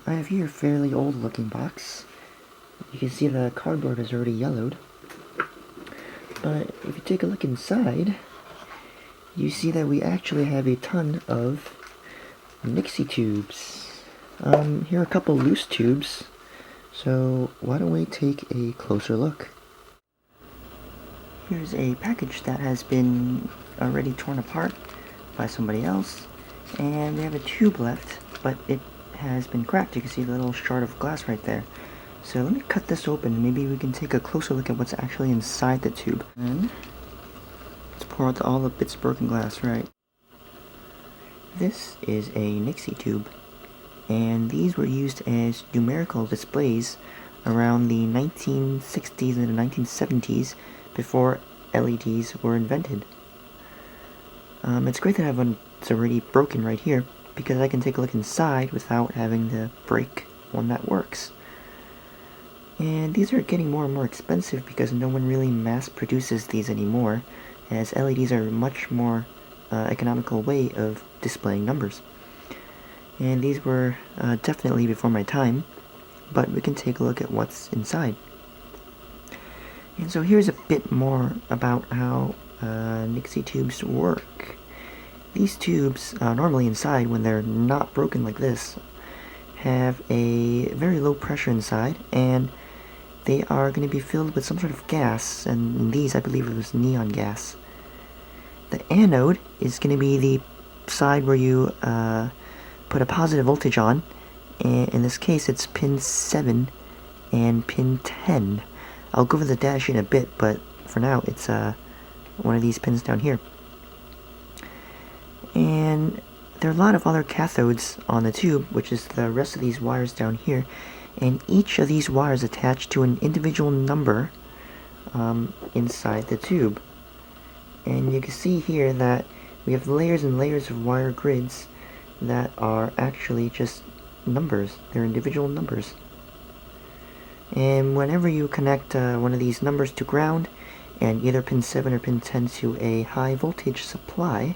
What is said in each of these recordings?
I have here a fairly old looking box. You can see the cardboard is already yellowed. But if you take a look inside, you see that we actually have a ton of Nixie tubes. Here are a couple loose tubes, so why don't we take a closer look. Here's a package that has been already torn apart by somebody else, and we have a tube left, but it has been cracked. You can see the little shard of glass right there. So let me cut this open, maybe we can take a closer look at what's actually inside the tube. And let's pour out all the bits of broken glass, right? This is a Nixie tube, and these were used as numerical displays around the 1960s and the 1970s before LEDs were invented. It's great that I have one that's already broken right here, because I can take a look inside without having to break one that works. And these are getting more and more expensive because no one really mass produces these anymore, as LEDs are a much more economical way of displaying numbers. And these were definitely before my time, but we can take a look at what's inside. And so here's a bit more about how Nixie tubes work. These tubes, normally inside, when they're not broken like this, have a very low pressure inside, and they are going to be filled with some sort of gas, and in these I believe it was neon gas. The anode is going to be the side where you put a positive voltage on, and in this case it's pin 7 and pin 10. I'll go over the datasheet in a bit, but for now it's one of these pins down here. And there are a lot of other cathodes on the tube, which is the rest of these wires down here, and each of these wires attached to an individual number inside the tube. And you can see here that we have layers and layers of wire grids that are actually just numbers. They're individual numbers. And whenever you connect one of these numbers to ground, and either pin 7 or pin 10 to a high voltage supply,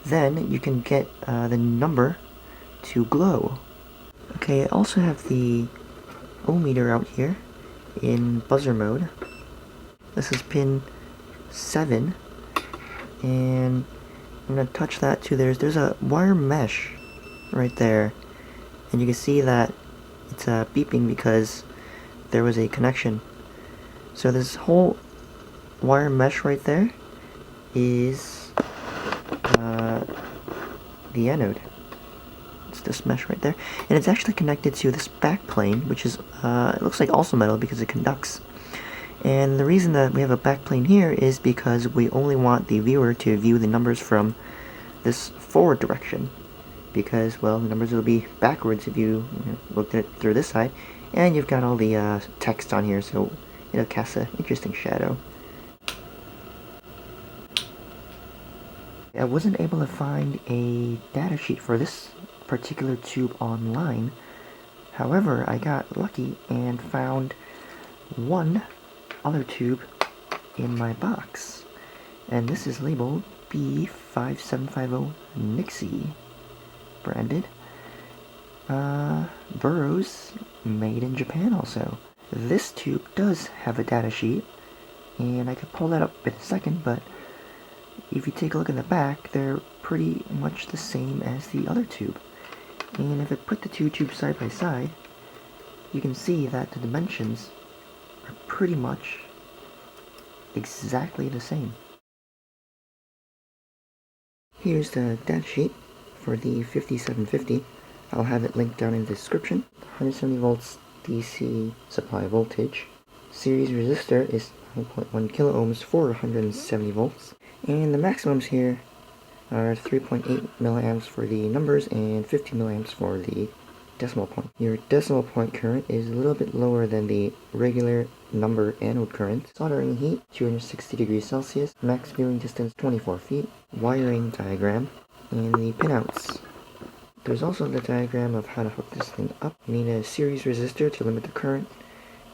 then you can get the number to glow. Okay, I also have the ohmmeter out here in buzzer mode. This is pin 7, and I'm going to touch that too. There's a wire mesh right there, and you can see that it's beeping because there was a connection. So this whole wire mesh right there is the anode. It's this mesh right there, and it's actually connected to this back plane, which is it looks like also metal because it conducts. And the reason that we have a back plane here is because we only want the viewer to view the numbers from this forward direction, because, well, the numbers will be backwards if you looked at it through this side, and you've got all the text on here, so it'll cast an interesting shadow. I wasn't able to find a datasheet for this particular tube online. However, I got lucky and found one other tube in my box, and this is labeled B-5750 Nixie, branded Burroughs, made in Japan also. This tube does have a datasheet, and I could pull that up in a second, but if you take a look in the back, they're pretty much the same as the other tube. And if I put the two tubes side by side, you can see that the dimensions are pretty much exactly the same. Here's the datasheet for the 5750. I'll have it linked down in the description. 170 volts DC supply voltage. Series resistor is 9.1 kilo ohms for 170 volts. And the maximums here are 3.8 milliamps for the numbers and 50 milliamps for the decimal point. Your decimal point current is a little bit lower than the regular number anode current. Soldering heat, 260 degrees Celsius. Max viewing distance, 24 feet. Wiring diagram, and the pinouts. There's also the diagram of how to hook this thing up. You need a series resistor to limit the current,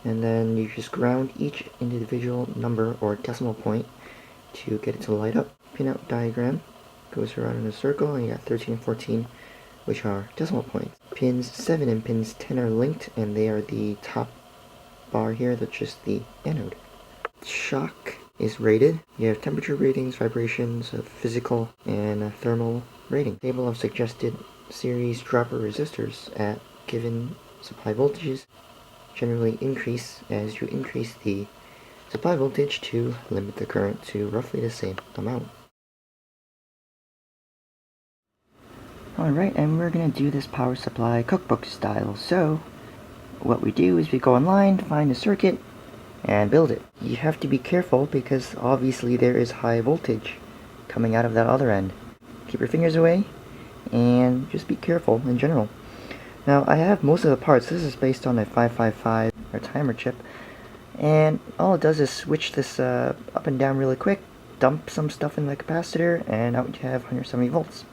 and then you just ground each individual number or decimal point to get it to light up. Pinout diagram goes around in a circle, and you got 13 and 14 which are decimal points. Pins 7 and pins 10 are linked, and they are the top bar here, that's just the anode. Shock is rated. You have temperature ratings, vibrations, physical, and thermal rating. Table of suggested series dropper resistors at given supply voltages generally increase as you increase the supply voltage to limit the current to roughly the same amount. Alright, and we're going to do this power supply cookbook style. So, what we do is we go online, find a circuit, and build it. You have to be careful because obviously there is high voltage coming out of that other end. Keep your fingers away, and just be careful in general. Now, I have most of the parts. This is based on a 555 or timer chip, and all it does is switch this up and down really quick, dump some stuff in the capacitor, and out you have 170 volts.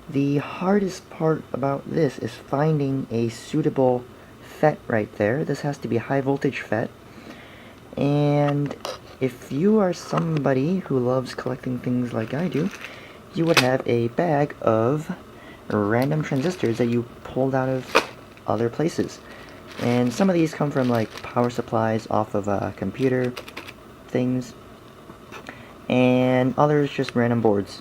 The hardest part about this is finding a suitable FET right there. This has to be a high voltage FET, and if you are somebody who loves collecting things like I do, you would have a bag of random transistors that you pulled out of other places. And some of these come from like power supplies off of computer things, and others just random boards.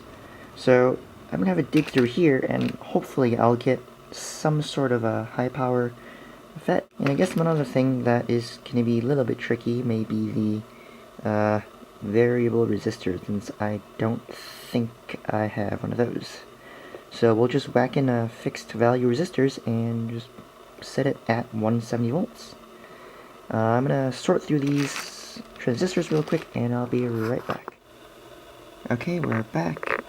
So I'm gonna have a dig through here, and hopefully I'll get some sort of a high power FET. And I guess one other thing that is gonna be a little bit tricky may be the variable resistor, since I don't think I have one of those. So we'll just whack in fixed value resistors and just set it at 170 volts. I'm gonna sort through these transistors real quick, and I'll be right back. Okay, we're back.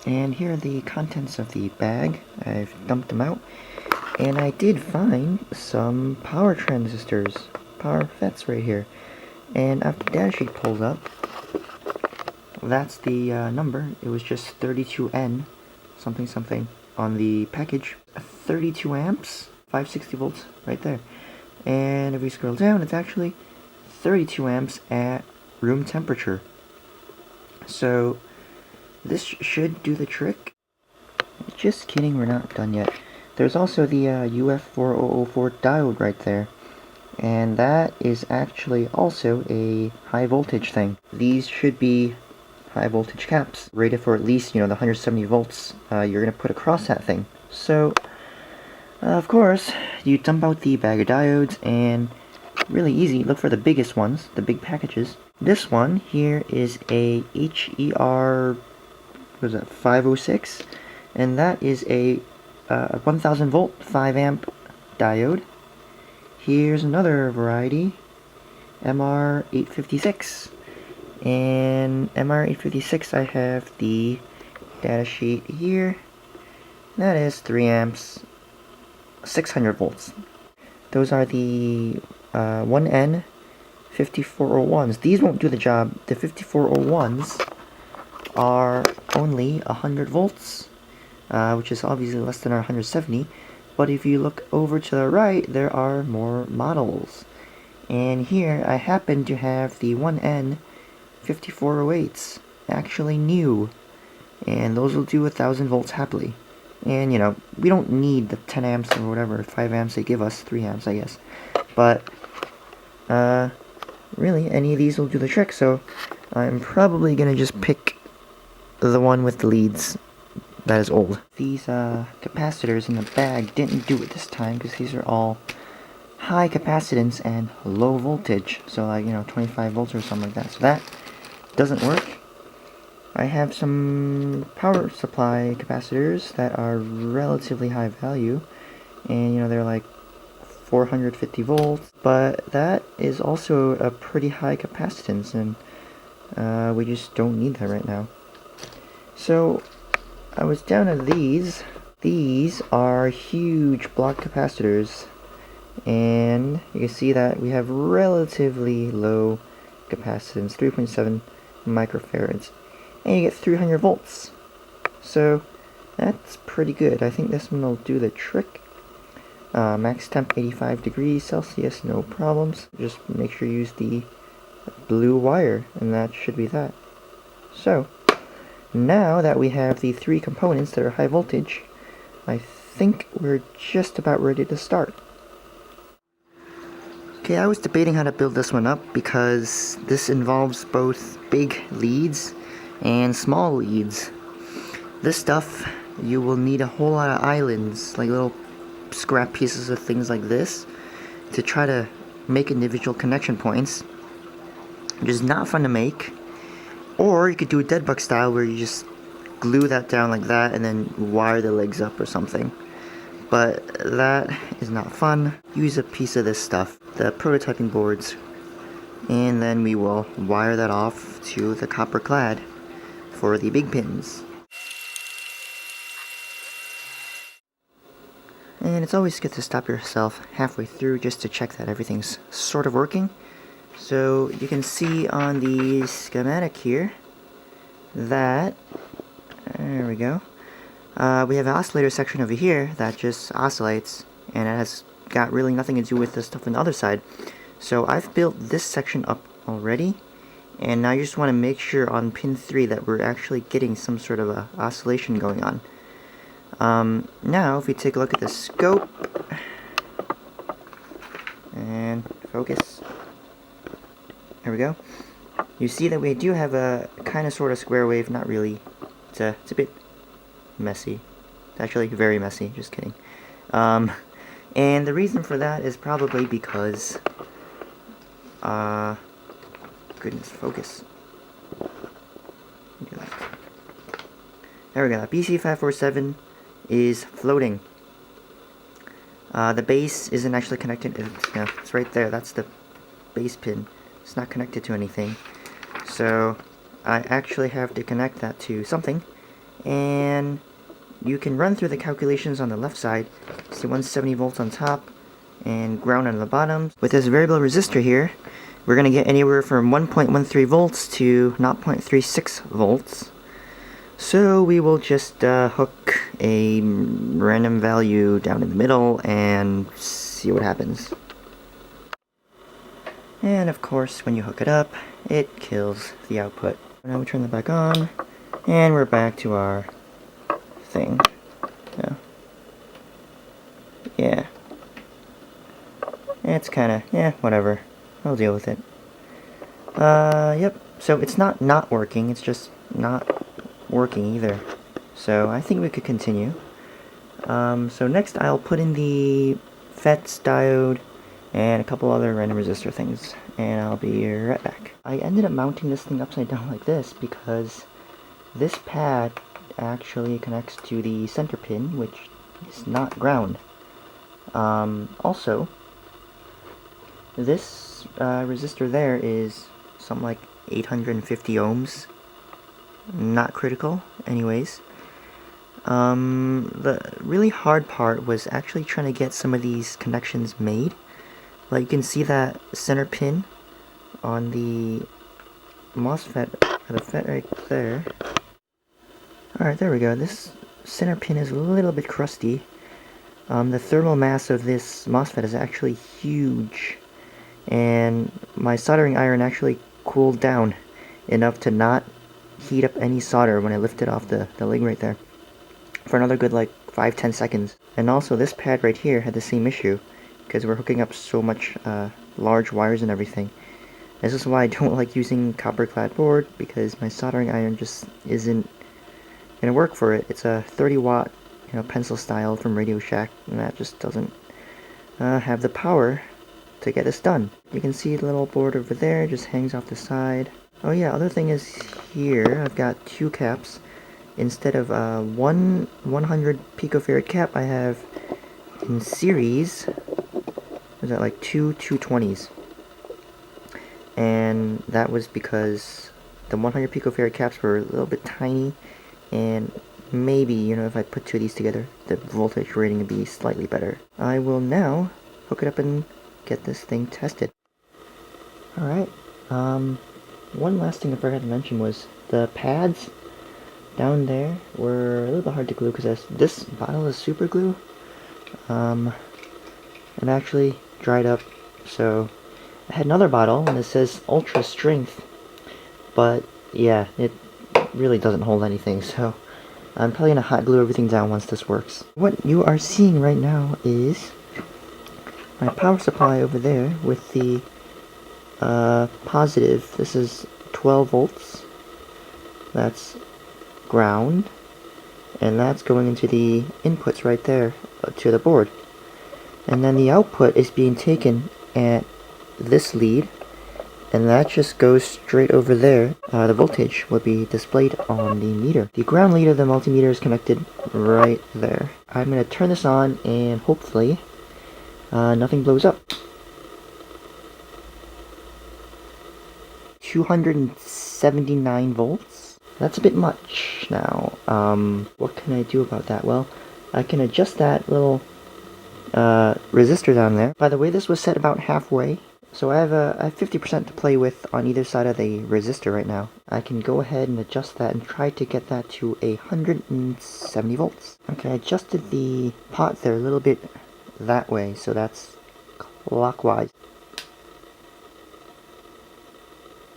And here are the contents of the bag. I've dumped them out. And I did find some power transistors, power FETs right here. And after the datasheet pulled up, that's the number. It was just 32N something something on the package. 32 amps, 560 volts right there. And if we scroll down, it's actually 32 amps at room temperature. So this should do the trick. Just kidding, we're not done yet. There's also the UF4004 diode right there, and that is actually also a high voltage thing. These should be high voltage caps, rated for at least, the 170 volts you're gonna put across that thing. So, of course, you dump out the bag of diodes, and really easy, look for the biggest ones, the big packages. This one here is a HER 506, and that is a 1000 volt 5 amp diode. Here's another variety, MR856, and MR856 I have the datasheet here. That is 3 amps, 600 volts. Those are the 1N5401s. These won't do the job. The 5401s are only 100 volts, which is obviously less than our 170, but if you look over to the right, there are more models. And here I happen to have the 1N5408s, actually new, and those will do 1000 volts happily. And we don't need the 10 amps or whatever, 5 amps they give us, 3 amps I guess, but really any of these will do the trick. So I'm probably gonna just pick the one with the leads that is old. These capacitors in the bag didn't do it this time, because these are all high capacitance and low voltage, so like 25 volts or something like that, so that doesn't work. I have some power supply capacitors that are relatively high value, and they're like 450 volts, but that is also a pretty high capacitance, and we just don't need that right now. So I was down to these. These are huge block capacitors, and you can see that we have relatively low capacitance, 3.7 microfarads, and you get 300 volts. So that's pretty good. I think this one will do the trick. Max temp 85 degrees Celsius, no problems. Just make sure you use the blue wire, and that should be that. So now that we have the 3 components that are high voltage, I think we're just about ready to start. Okay, I was debating how to build this one up because this involves both big leads and small leads. This stuff, you will need a whole lot of islands, like little scrap pieces of things like this, to try to make individual connection points, which is not fun to make. Or you could do a dead bug style where you just glue that down like that and then wire the legs up or something. But that is not fun. Use a piece of this stuff, the prototyping boards, and then we will wire that off to the copper clad for the big pins. And it's always good to stop yourself halfway through just to check that everything's sort of working. So you can see on the schematic here that, there we go, we have an oscillator section over here that just oscillates, and it has got really nothing to do with the stuff on the other side. So I've built this section up already, and now you just want to make sure on pin 3 that we're actually getting some sort of a oscillation going on. Now if we take a look at the scope, and focus, there we go, you see that we do have a kind of sort of square wave, not really, it's a bit messy. It's actually very messy, just kidding. And the reason for that is probably because, goodness, focus. There we go, that B-5750 is floating. The base isn't actually connected, it's right there, that's the base pin. It's not connected to anything. So I actually have to connect that to something, and you can run through the calculations on the left side. See 170 volts on top and ground on the bottom. With this variable resistor here, we're going to get anywhere from 1.13 volts to 0.36 volts. So we will just hook a random value down in the middle and see what happens. And of course, when you hook it up, it kills the output. Now we turn that back on, and we're back to our thing. Yeah. It's kinda, whatever. I'll deal with it. Yep. So it's not working, it's just not working either. So I think we could continue. So next I'll put in the FETs diode and a couple other random resistor things, and I'll be right back. I ended up mounting this thing upside down like this because this pad actually connects to the center pin, which is not ground. Also, this resistor there is something like 850 ohms. Not critical, anyways. The really hard part was actually trying to get some of these connections made. Like you can see that center pin on the MOSFET, the FET right there. Alright, there we go. This center pin is a little bit crusty. The thermal mass of this MOSFET is actually huge, and my soldering iron actually cooled down enough to not heat up any solder when I lifted off the leg right there for another good like 5-10 seconds. And also this pad right here had the same issue because we're hooking up so much large wires and everything. This is why I don't like using copper clad board, because my soldering iron just isn't gonna work for it. It's a 30 watt pencil style from Radio Shack, and that just doesn't have the power to get this done. You can see the little board over there just hangs off the side. Oh yeah, other thing is here I've got 2 caps. Instead of one 100 picofarad cap, I have in series, is that like 2 220s. And that was because the 100 picofarad caps were a little bit tiny, and maybe, if I put 2 of these together, the voltage rating would be slightly better. I will now hook it up and get this thing tested. Alright, one last thing I forgot to mention was the pads down there were a little bit hard to glue because this bottle is super glue. It actually dried up, so I had another bottle and it says ultra strength, but yeah, it really doesn't hold anything, so I'm probably gonna hot glue everything down once this works. What you are seeing right now is my power supply over there with the positive. This is 12 volts. That's ground. And that's going into the inputs right there to the board. And then the output is being taken at this lead, and that just goes straight over there. The voltage will be displayed on the meter. The ground lead of the multimeter is connected right there. I'm going to turn this on, and hopefully nothing blows up. 279 volts. That's a bit much now. What can I do about that? Well, I can adjust that little resistor down there. By the way, this was set about halfway, so I have 50% to play with on either side of the resistor right now. I can go ahead and adjust that and try to get that to 170 volts. Okay, I adjusted the pot there a little bit that way, so that's clockwise.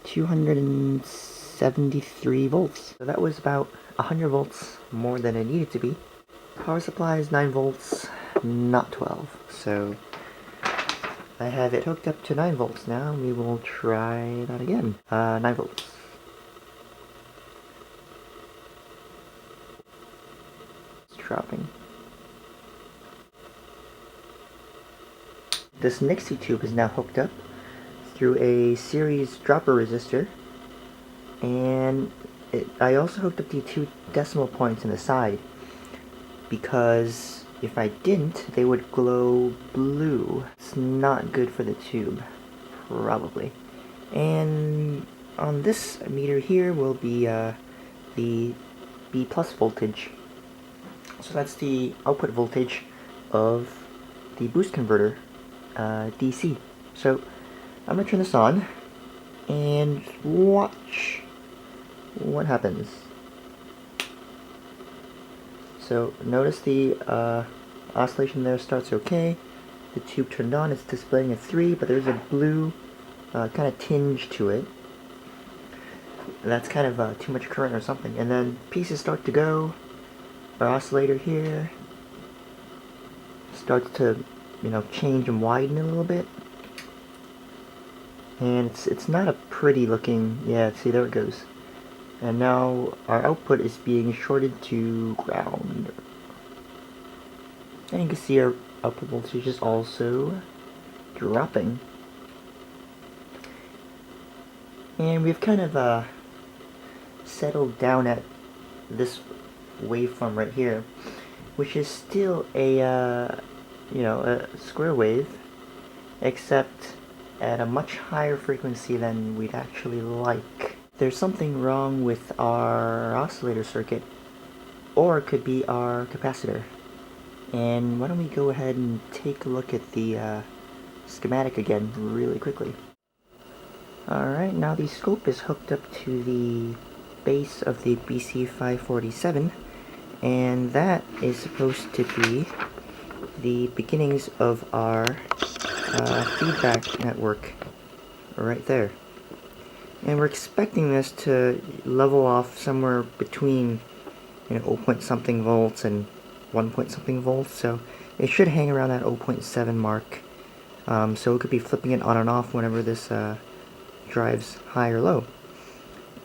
273 volts. So that was about 100 volts more than it needed to be. Power supply is 9 volts, not 12. So I have it hooked up to 9 volts now. We will try that again. 9 volts. It's dropping. This Nixie tube is now hooked up through a series dropper resistor, and I also hooked up the 2 decimal points in the side, because if I didn't, they would glow blue. It's not good for the tube, probably. And on this meter here will be the B+ voltage. So that's the output voltage of the boost converter, DC. So I'm going to turn this on and watch what happens. So notice the oscillation there starts okay. The tube turned on, it's displaying a 3, but there's a blue kind of tinge to it. That's kind of too much current or something. And then pieces start to go. Our oscillator here starts to, change and widen a little bit. And it's not a pretty looking, yeah, see, there it goes. And now our output is being shorted to ground. And you can see our output voltage is also dropping. And we've kind of settled down at this waveform right here, which is still a, a square wave, except at a much higher frequency than we'd actually like. There's something wrong with our oscillator circuit, or it could be our capacitor. And why don't we go ahead and take a look at the schematic again really quickly. Alright, now the scope is hooked up to the base of the BC547, and that is supposed to be the beginnings of our feedback network right there. And we're expecting this to level off somewhere between 0 point something volts and 1 point something volts, so it should hang around that 0.7 mark. So it could be flipping it on and off whenever this drives high or low.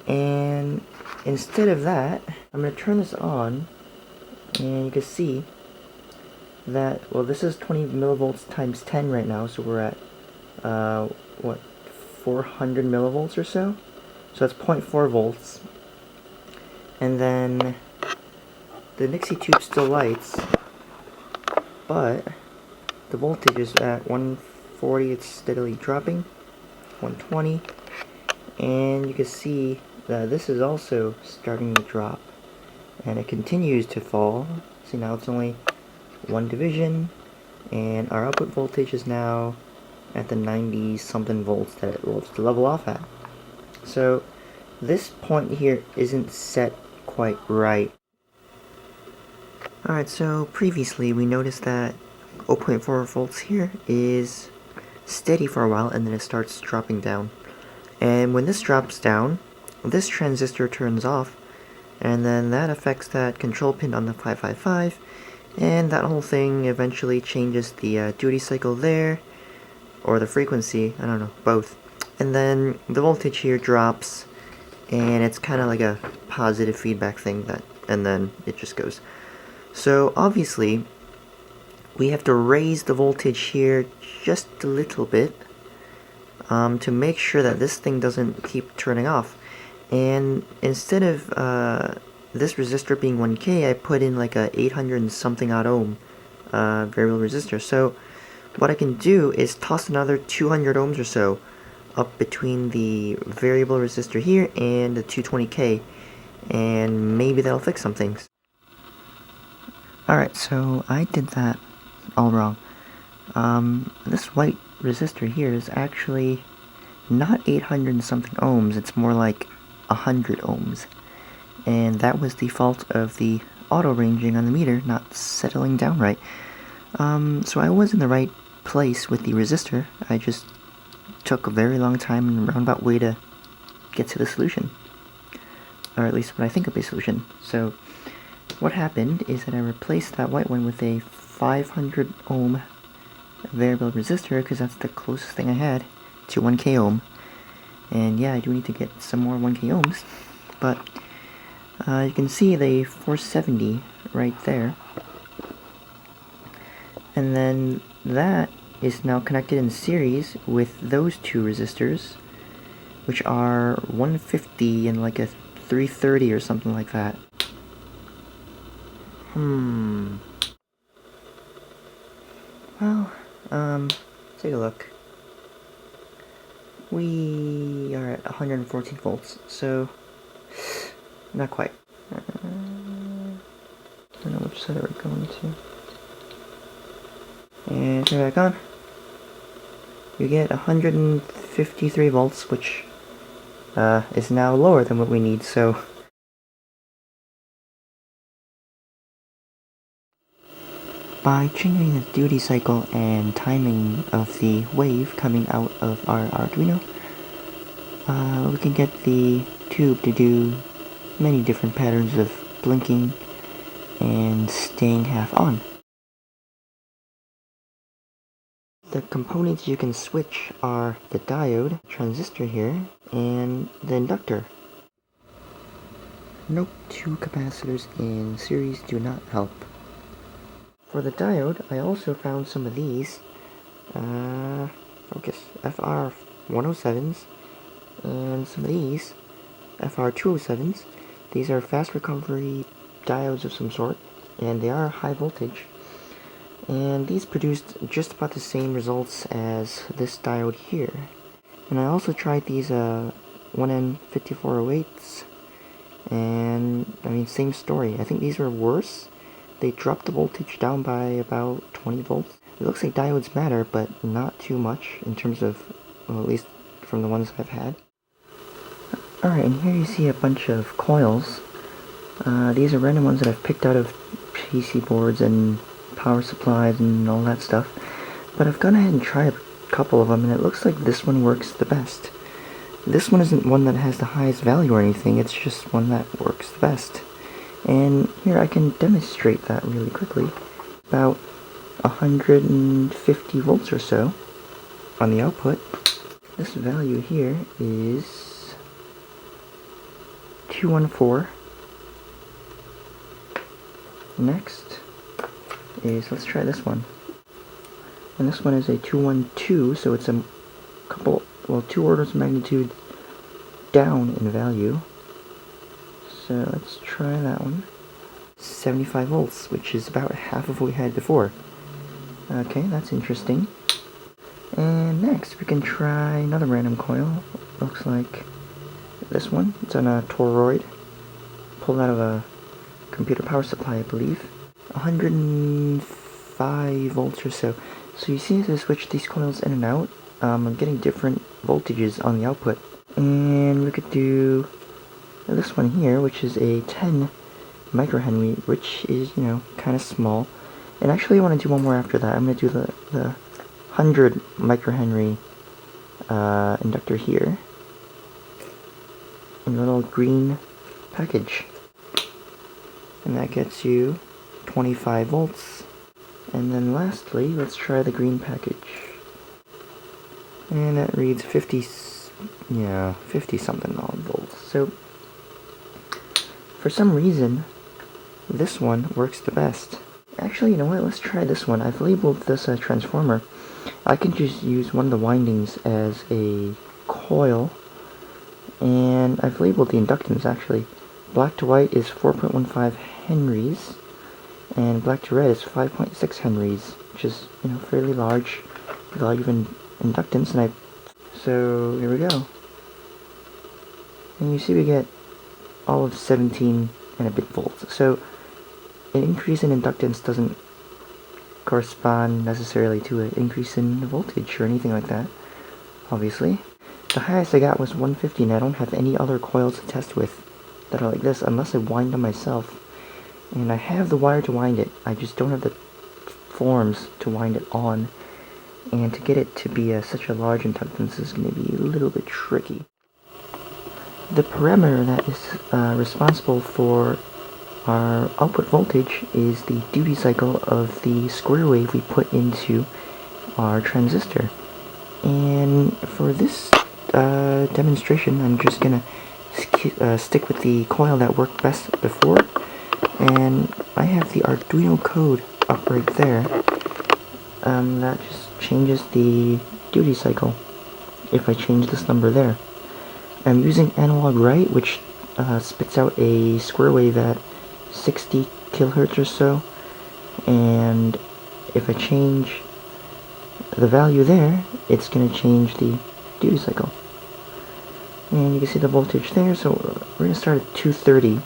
And instead of that, I'm going to turn this on, and you can see that, well, this is 20 millivolts times 10 right now, so we're at, 400 millivolts or so? So that's 0.4 volts. And then the Nixie tube still lights, but the voltage is at 140, it's steadily dropping, 120, and you can see that this is also starting to drop, and it continues to fall. See, now it's only one division, and our output voltage is now at the 90 something volts that it wants to level off at. So this point here isn't set quite right. Alright, so previously we noticed that 0.4 volts here is steady for a while, and then it starts dropping down. And when this drops down, this transistor turns off, and then that affects that control pin on the 555, and that whole thing eventually changes the duty cycle there, or the frequency, I don't know, both. And then the voltage here drops, and it's kind of like a positive feedback thing, and then it just goes. So obviously, we have to raise the voltage here just a little bit to make sure that this thing doesn't keep turning off. And instead of this resistor being 1K, I put in like a 800 and something odd ohm variable resistor. So what I can do is toss another 200 ohms or so up between the variable resistor here and the 220K, and maybe that'll fix some things. Alright, so I did that all wrong. This white resistor here is actually not 800 and something ohms, it's more like 100 ohms. And that was the fault of the auto ranging on the meter not settling down right. So I was in the right place with the resistor, I just took a very long time and roundabout way to get to the solution. Or at least what I think of a solution. So what happened is that I replaced that white one with a 500 ohm variable resistor, because that's the closest thing I had to 1K ohm. And yeah, I do need to get some more 1K ohms, but you can see the 470 right there. And then that is now connected in series with those two resistors, which are 150 and like a 330 or something like that. Well, take a look. We are at 114 volts, so not quite. I don't know which side we're going to. And turn it back on. You get 153 volts, which is now lower than what we need, so by changing the duty cycle and timing of the wave coming out of our Arduino, we can get the tube to do many different patterns of blinking and staying half on. The components you can switch are the diode, transistor here, and the inductor. Nope, two capacitors in series do not help. For the diode, I also found some of these, focus, FR107s, and some of these, FR207s. These are fast recovery diodes of some sort, and they are high voltage. And these produced just about the same results as this diode here. And I also tried these 1N5408s, and I mean, same story. I think these were worse. They dropped the voltage down by about 20 volts. It looks like diodes matter, but not too much in terms of, well, at least from the ones I've had. Alright, and here you see a bunch of coils. These are random ones that I've picked out of PC boards and power supplies and all that stuff. But I've gone ahead and tried a couple of them, and it looks like this one works the best. This one isn't one that has the highest value or anything, it's just one that works the best. And here I can demonstrate that really quickly. About 150 volts or so on the output. This value here is 214. Next is, let's try this one. And this one is a 212, so it's a couple, well, 2 orders of magnitude down in value. So let's try that one. 75 volts, which is about half of what we had before. Okay, that's interesting. And next we can try another random coil. Looks like this one. It's on a toroid. Pulled out of a computer power supply, I believe. 105 volts or so. So you see as I switch these coils in and out, I'm getting different voltages on the output. And we could do this one here, which is a 10 microhenry, which is, you know, kind of small. And actually I want to do one more after that. I'm going to do the 100 microhenry inductor here in a little green package. and that gets you 25 volts. And then lastly, let's try the green package. And that reads 50 something volts. So, for some reason, this one works the best. Actually, you know what, let's try this one. I've labeled this a transformer. I can just use one of the windings as a coil, and I've labeled the inductance actually. Black to white is 4.15 henries, and black to red is 5.6 henries, which is, fairly large value of inductance. And so here we go. And you see we get all of 17 and a bit volts. So an increase in inductance doesn't correspond necessarily to an increase in voltage or anything like that, obviously. The highest I got was 150, and I don't have any other coils to test with that are like this unless I wind them myself. And I have the wire to wind it, I just don't have the forms to wind it on. And to get it to be such a large inductance is going to be a little bit tricky. The parameter that is responsible for our output voltage is the duty cycle of the square wave we put into our transistor. And for this demonstration, I'm just going to stick with the coil that worked best before. And I have the Arduino code up right there. That just changes the duty cycle if I change this number there. I'm using analog write, which spits out a square wave at 60 kilohertz or so, and if I change the value there, it's going to change the duty cycle. And you can see the voltage there, so we're going to start at 230.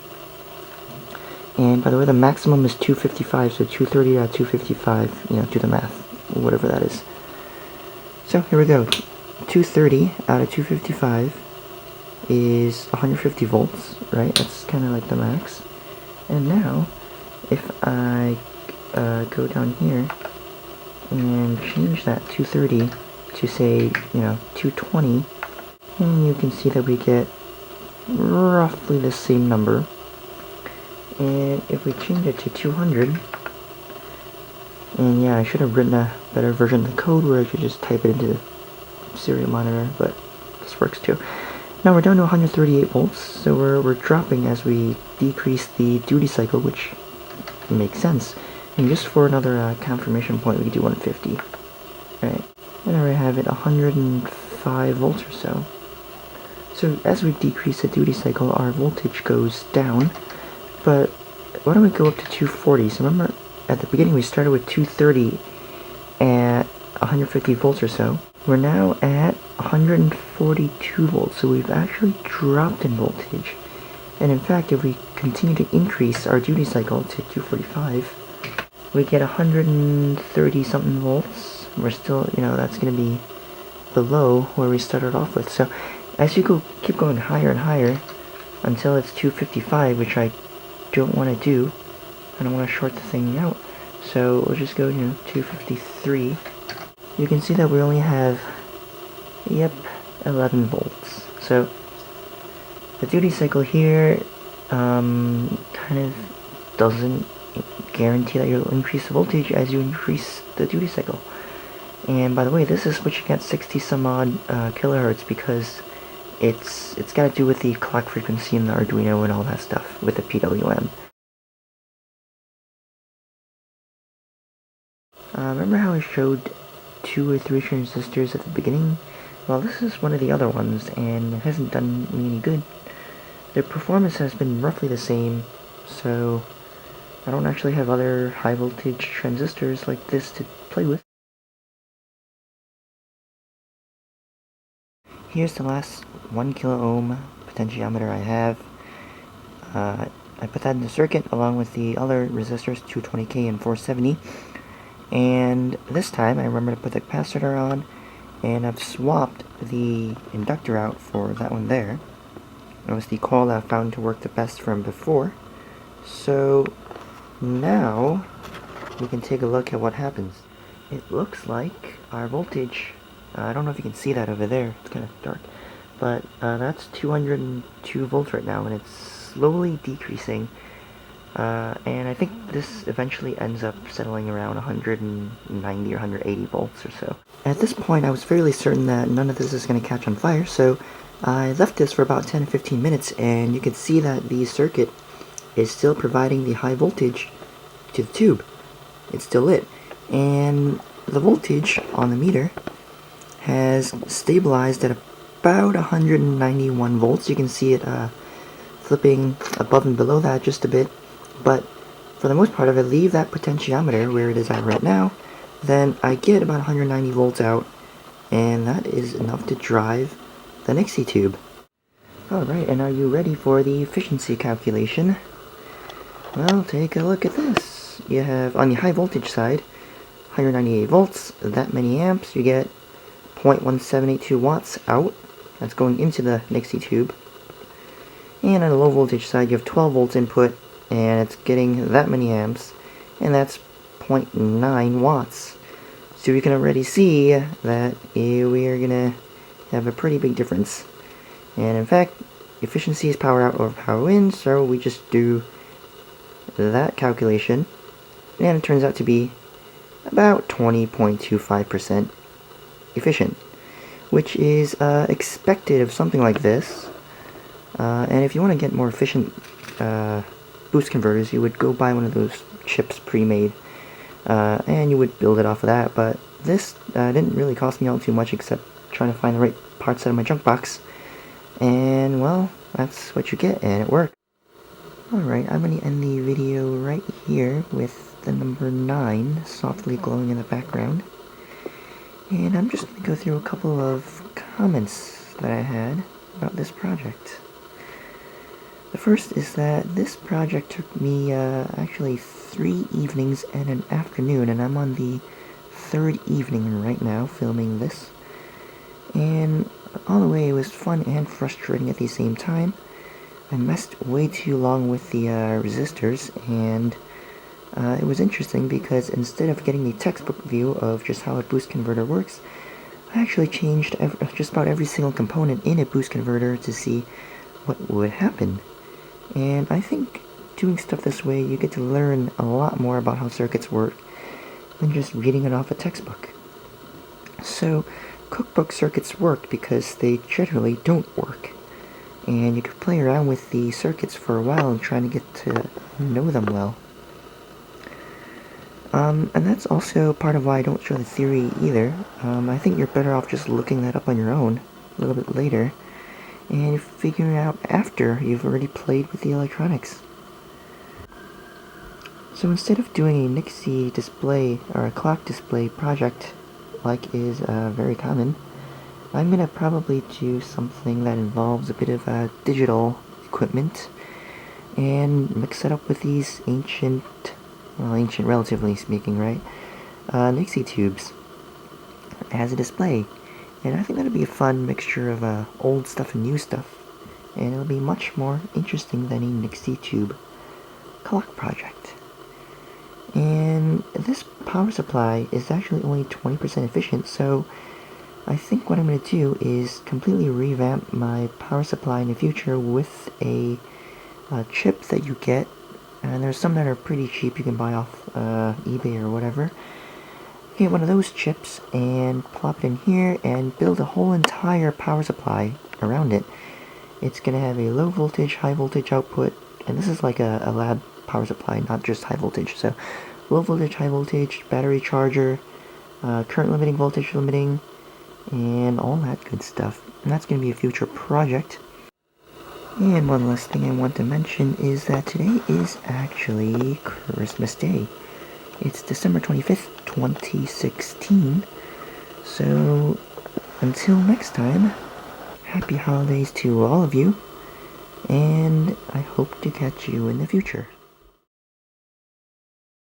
And by the way, the maximum is 255, so 230 out of 255, do the math, whatever that is. So here we go. 230 out of 255 is 150 volts, right? That's kind of like the max. And now, if I go down here and change that 230 to say, 220, and you can see that we get roughly the same number. And if we change it to 200, and yeah, I should have written a better version of the code where I could just type it into the serial monitor, but this works too. Now we're down to 138 volts, so we're dropping as we decrease the duty cycle, which makes sense. And just for another confirmation point, we could do 150. Right, and now we have it 105 volts or so. So as we decrease the duty cycle, our voltage goes down. But why don't we go up to 240? So remember, at the beginning we started with 230 at 150 volts or so. We're now at 142 volts, so we've actually dropped in voltage. And in fact, if we continue to increase our duty cycle to 245, we get 130 something volts. We're still, that's going to be below where we started off with. So as you keep going higher and higher until it's 255, which I don't want to do. I don't want to short the thing out. So we'll just go, 253. You can see that we only have, 11 volts. So the duty cycle here kind of doesn't guarantee that you'll increase the voltage as you increase the duty cycle. And by the way, this is switching at 60 some odd kilohertz because it's got to do with the clock frequency in the Arduino and all that stuff with the PWM. Remember how I showed 2 or 3 transistors at the beginning? Well, this is one of the other ones, and it hasn't done me any good. Their performance has been roughly the same, so I don't actually have other high voltage transistors like this to play with. Here's the last 1 kilo ohm potentiometer I have. I put that in the circuit along with the other resistors, 220K and 470. And this time I remember to put the capacitor on, and I've swapped the inductor out for that one there. It was the coil that I found to work the best from before. So now we can take a look at what happens. It looks like our voltage, I don't know if you can see that over there, it's kind of dark, but that's 202 volts right now, and it's slowly decreasing. And I think this eventually ends up settling around 190 or 180 volts or so. At this point, I was fairly certain that none of this is going to catch on fire, so I left this for about 10 to 15 minutes, and you can see that the circuit is still providing the high voltage to the tube. It's still lit, and the voltage on the meter has stabilized at about 191 volts. You can see it flipping above and below that just a bit, but for the most part, if I leave that potentiometer where it is at right now, then I get about 190 volts out, and that is enough to drive the Nixie tube. Alright, and are you ready for the efficiency calculation? Well, take a look at this. You have, on the high voltage side, 198 volts, that many amps, you get 0.1782 watts out. That's going into the Nixie tube. And on the low voltage side, you have 12 volts input, and it's getting that many amps, and that's 0.9 watts. So you can already see that we are gonna have a pretty big difference. And in fact, efficiency is power out over power in, so we just do that calculation, and it turns out to be about 20.25% efficient, which is expected of something like this. And if you want to get more efficient boost converters, you would go buy one of those chips pre-made, and you would build it off of that. But this didn't really cost me all too much, except trying to find the right parts out of my junk box. And well, that's what you get, and it worked. Alright, I'm going to end the video right here with the number 9 softly glowing in the background. And I'm just going to go through a couple of comments that I had about this project. The first is that this project took me actually 3 evenings and an afternoon, and I'm on the 3rd evening right now filming this. And all the way it was fun and frustrating at the same time. I messed way too long with the resistors, and it was interesting because instead of getting the textbook view of just how a boost converter works, I actually changed just about every single component in a boost converter to see what would happen. And I think doing stuff this way, you get to learn a lot more about how circuits work than just reading it off a textbook. So, cookbook circuits work because they generally don't work. And you could play around with the circuits for a while and trying to get to know them well. And that's also part of why I don't show the theory either. I think you're better off just looking that up on your own a little bit later and figuring it out after you've already played with the electronics. So instead of doing a Nixie display or a clock display project like is very common, I'm going to probably do something that involves a bit of digital equipment and mix it up with these ancient relatively speaking, right, Nixie tubes as a display. And I think that'll be a fun mixture of old stuff and new stuff, and it'll be much more interesting than a Nixie tube clock project. And this power supply is actually only 20% efficient, so I think what I'm going to do is completely revamp my power supply in the future with a chip that you get, and there's some that are pretty cheap you can buy off eBay or whatever. Get one of those chips and plop it in here and build a whole entire power supply around it. It's going to have a low voltage, high voltage output, and this is like a lab power supply, not just high voltage. So low voltage, high voltage, battery charger, current limiting, voltage limiting, and all that good stuff. And that's going to be a future project. And one last thing I want to mention is that today is actually Christmas Day. It's December 25th, 2016. So, until next time, happy holidays to all of you, and I hope to catch you in the future.